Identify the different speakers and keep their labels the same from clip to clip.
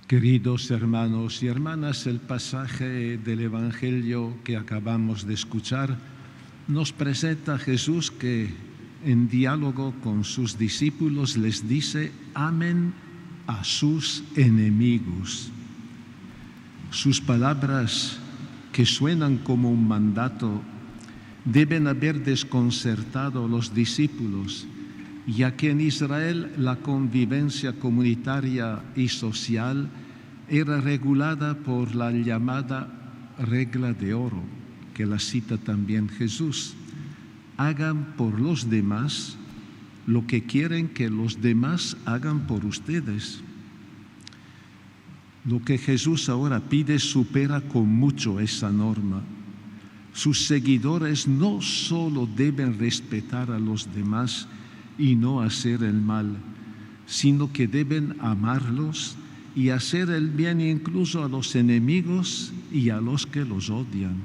Speaker 1: Queridos hermanos y hermanas, el pasaje del Evangelio que acabamos de escuchar nos presenta a Jesús que, en diálogo con sus discípulos, les dice: amen a sus enemigos. Sus palabras, que suenan como un mandato, deben haber desconcertado a los discípulos, ya que en Israel la convivencia comunitaria y social era regulada por la llamada regla de oro, que la cita también Jesús. Hagan por los demás lo que quieren que los demás hagan por ustedes. Lo que Jesús ahora pide supera con mucho esa norma. Sus seguidores no solo deben respetar a los demás y no hacer el mal, sino que deben amarlos y hacer el bien incluso a los enemigos y a los que los odian.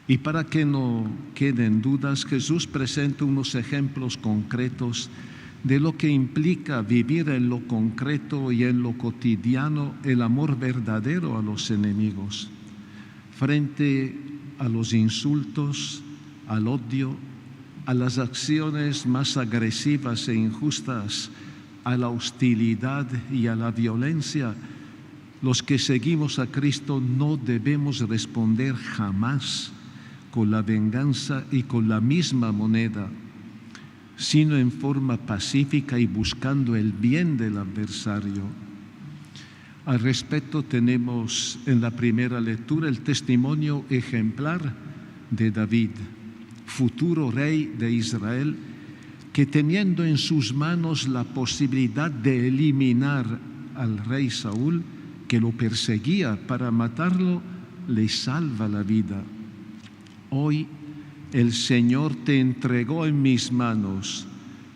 Speaker 1: Y para que no queden dudas, Jesús presenta unos ejemplos concretos de lo que implica vivir en lo concreto y en lo cotidiano el amor verdadero a los enemigos. Frente a los insultos, al odio, a las acciones más agresivas e injustas, a la hostilidad y a la violencia, los que seguimos a Cristo no debemos responder jamás con la venganza y con la misma moneda, sino en forma pacífica y buscando el bien del adversario. Al respecto, tenemos en la primera lectura el testimonio ejemplar de David, futuro rey de Israel, que teniendo en sus manos la posibilidad de eliminar al rey Saúl, que lo perseguía para matarlo, le salva la vida. Hoy el Señor te entregó en mis manos,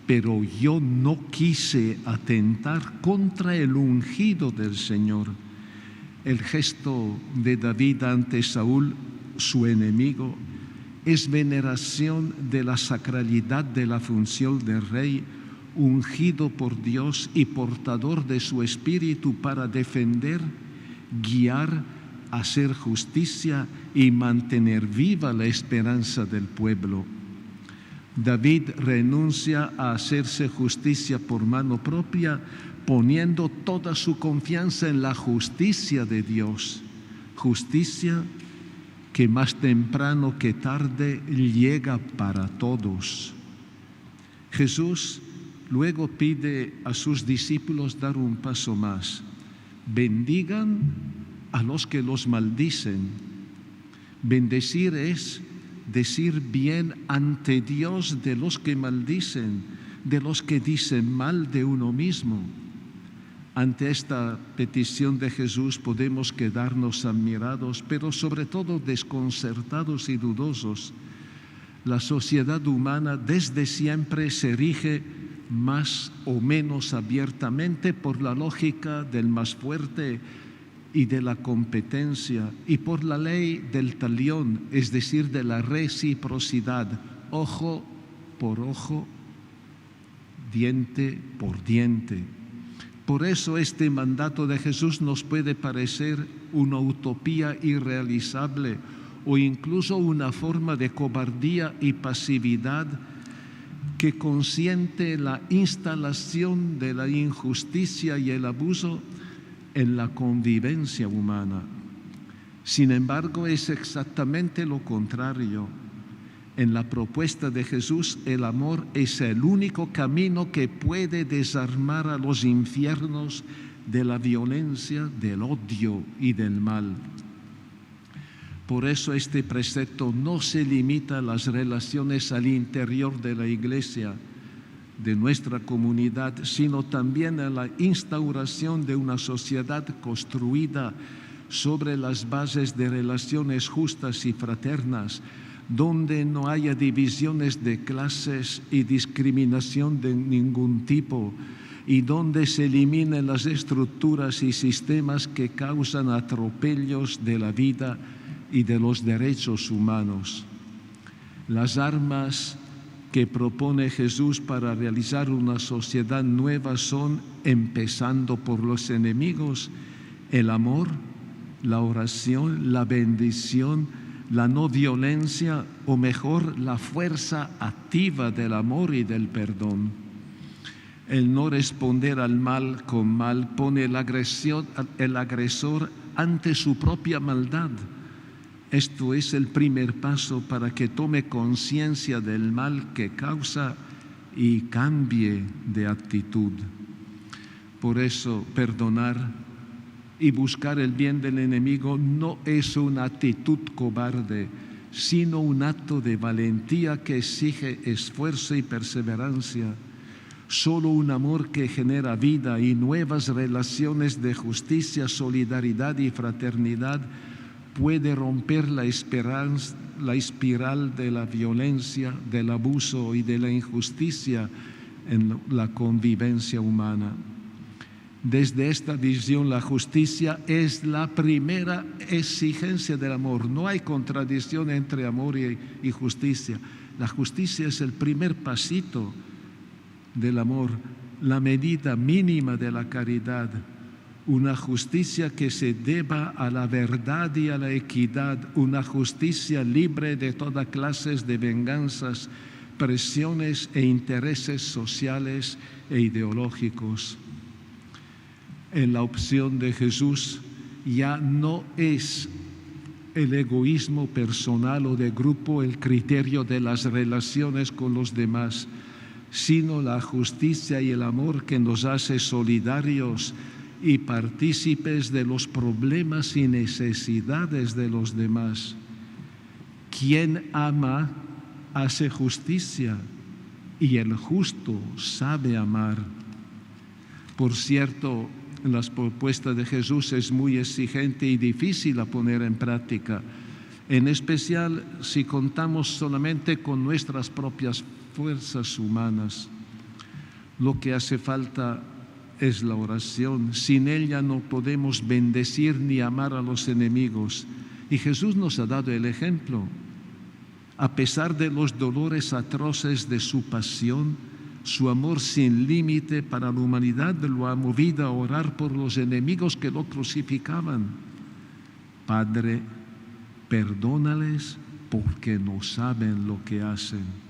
Speaker 1: pero yo no quise atentar contra el ungido del Señor. El gesto de David ante Saúl, su enemigo, es veneración de la sacralidad de la función del rey, ungido por Dios y portador de su espíritu para defender, guiar, hacer justicia y mantener viva la esperanza del pueblo. David renuncia a hacerse justicia por mano propia, poniendo toda su confianza en la justicia de Dios, justicia que más temprano que tarde llega para todos. Jesús luego pide a sus discípulos dar un paso más: bendigan a los que los maldicen. Bendecir es decir bien ante Dios de los que maldicen, de los que dicen mal de uno mismo. Ante esta petición de Jesús podemos quedarnos admirados, pero sobre todo desconcertados y dudosos. La sociedad humana desde siempre se rige más o menos abiertamente por la lógica del más fuerte y de la competencia, y por la ley del talión, es decir, de la reciprocidad, ojo por ojo, diente por diente. Por eso este mandato de Jesús nos puede parecer una utopía irrealizable o incluso una forma de cobardía y pasividad que consiente la instalación de la injusticia y el abuso en la convivencia humana. Sin embargo, es exactamente lo contrario. En la propuesta de Jesús, el amor es el único camino que puede desarmar a los infiernos de la violencia, del odio y del mal. Por eso este precepto no se limita a las relaciones al interior de la Iglesia, de nuestra comunidad, sino también a la instauración de una sociedad construida sobre las bases de relaciones justas y fraternas, donde no haya divisiones de clases y discriminación de ningún tipo, y donde se eliminen las estructuras y sistemas que causan atropellos de la vida y de los derechos humanos. Las armas que propone Jesús para realizar una sociedad nueva son, empezando por los enemigos, el amor, la oración, la bendición, la no violencia, o mejor, la fuerza activa del amor y del perdón. El no responder al mal con mal pone el agresor ante su propia maldad. Esto es el primer paso para que tome conciencia del mal que causa y cambie de actitud. Por eso, perdonar y buscar el bien del enemigo no es una actitud cobarde, sino un acto de valentía que exige esfuerzo y perseverancia. Solo un amor que genera vida y nuevas relaciones de justicia, solidaridad y fraternidad puede romper la espiral de la violencia, del abuso y de la injusticia en la convivencia humana. Desde esta visión, la justicia es la primera exigencia del amor. No hay contradicción entre amor y justicia. La justicia es el primer pasito del amor, la medida mínima de la caridad. Una justicia que se deba a la verdad y a la equidad, una justicia libre de toda clase de venganzas, presiones e intereses sociales e ideológicos. En la opción de Jesús ya no es el egoísmo personal o de grupo el criterio de las relaciones con los demás, sino la justicia y el amor que nos hace solidarios y partícipes de los problemas y necesidades de los demás. Quien ama hace justicia y el justo sabe amar. Por cierto, la propuesta de Jesús es muy exigente y difícil a poner en práctica, en especial si contamos solamente con nuestras propias fuerzas humanas. Lo que hace falta es la oración. Sin ella no podemos bendecir ni amar a los enemigos. Y Jesús nos ha dado el ejemplo. A pesar de los dolores atroces de su pasión, su amor sin límite para la humanidad lo ha movido a orar por los enemigos que lo crucificaban. Padre, perdónales porque no saben lo que hacen.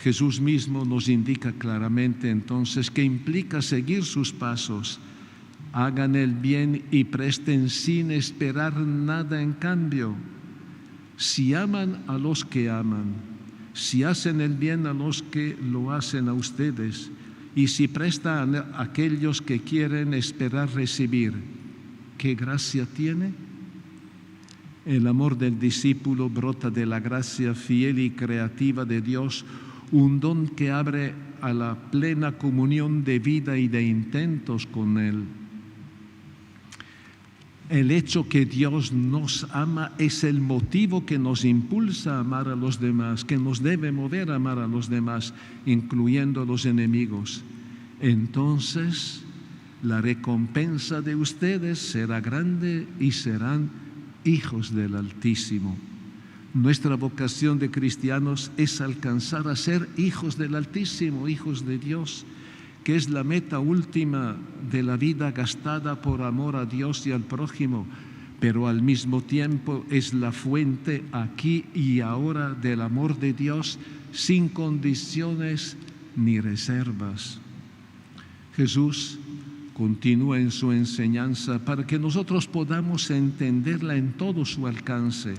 Speaker 1: Jesús mismo nos indica claramente entonces que implica seguir sus pasos. Hagan el bien y presten sin esperar nada en cambio. Si aman a los que aman, si hacen el bien a los que lo hacen a ustedes, y si prestan a aquellos que quieren esperar recibir, ¿qué gracia tiene? El amor del discípulo brota de la gracia fiel y creativa de Dios, un don que abre a la plena comunión de vida y de intentos con Él. El hecho que Dios nos ama es el motivo que nos impulsa a amar a los demás, que nos debe mover a amar a los demás, incluyendo a los enemigos. Entonces, la recompensa de ustedes será grande y serán hijos del Altísimo. Nuestra vocación de cristianos es alcanzar a ser hijos del Altísimo, hijos de Dios, que es la meta última de la vida gastada por amor a Dios y al prójimo, pero al mismo tiempo es la fuente aquí y ahora del amor de Dios sin condiciones ni reservas. Jesús continúa en su enseñanza para que nosotros podamos entenderla en todo su alcance.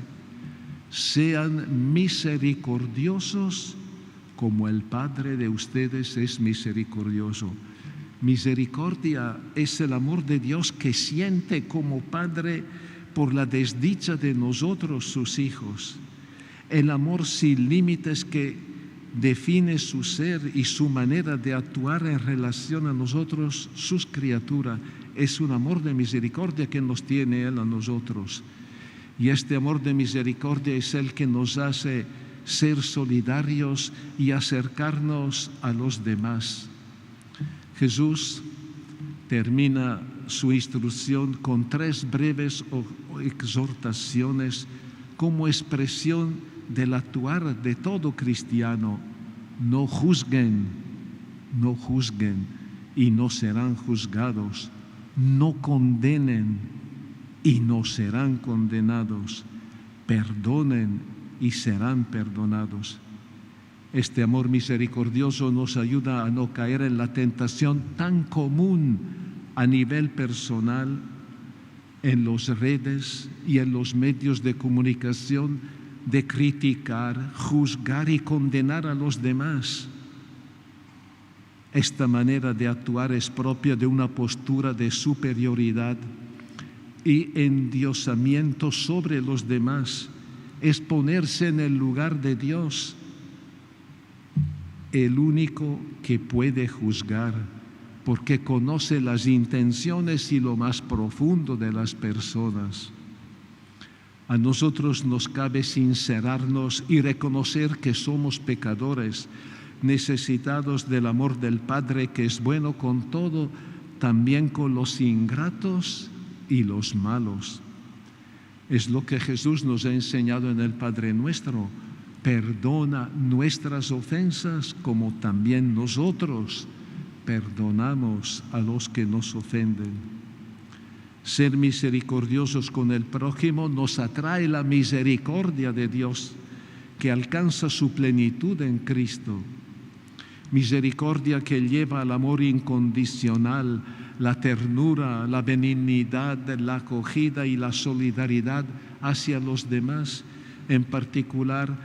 Speaker 1: Sean misericordiosos como el Padre de ustedes es misericordioso. Misericordia es el amor de Dios que siente como Padre por la desdicha de nosotros, sus hijos. El amor sin límites que define su ser y su manera de actuar en relación a nosotros, sus criaturas. Es un amor de misericordia que nos tiene Él a nosotros. Y este amor de misericordia es el que nos hace ser solidarios y acercarnos a los demás. Jesús termina su instrucción con 3 breves exhortaciones como expresión del actuar de todo cristiano. no juzguen, no juzguen y no serán juzgados, no condenen y no serán condenados, perdonen y serán perdonados. Este amor misericordioso nos ayuda a no caer en la tentación tan común a nivel personal, en las redes y en los medios de comunicación, de criticar, juzgar y condenar a los demás. Esta manera de actuar es propia de una postura de superioridad y endiosamiento sobre los demás. Es ponerse en el lugar de Dios, el único que puede juzgar, porque conoce las intenciones y lo más profundo de las personas. A nosotros nos cabe sincerarnos y reconocer que somos pecadores, necesitados del amor del Padre, que es bueno con todo, también con los ingratos y los malos. Es lo que Jesús nos ha enseñado en el Padre Nuestro: perdona nuestras ofensas como también nosotros perdonamos a los que nos ofenden. Ser misericordiosos con el prójimo nos atrae la misericordia de Dios, que alcanza su plenitud en Cristo. Misericordia que lleva al amor incondicional, la ternura, la benignidad, la acogida y la solidaridad hacia los demás, en particular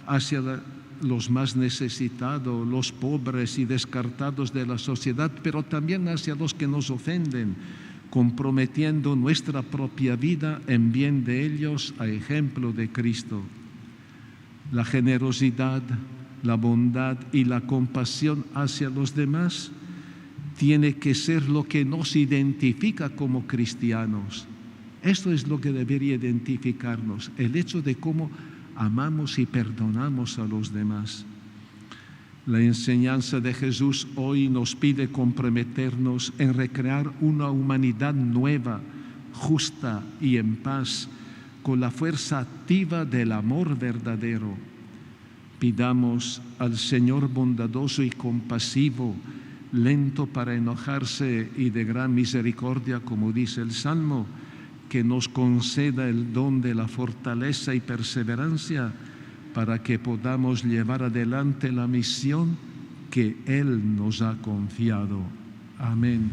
Speaker 1: hacia los más necesitados, los pobres y descartados de la sociedad, pero también hacia los que nos ofenden, comprometiendo nuestra propia vida en bien de ellos a ejemplo de Cristo. La generosidad, la bondad y la compasión hacia los demás tiene que ser lo que nos identifica como cristianos. Esto es lo que debería identificarnos, el hecho de cómo amamos y perdonamos a los demás. La enseñanza de Jesús hoy nos pide comprometernos en recrear una humanidad nueva, justa y en paz, con la fuerza activa del amor verdadero. Pidamos al Señor bondadoso y compasivo, lento para enojarse y de gran misericordia, como dice el Salmo, que nos conceda el don de la fortaleza y perseverancia para que podamos llevar adelante la misión que Él nos ha confiado. Amén.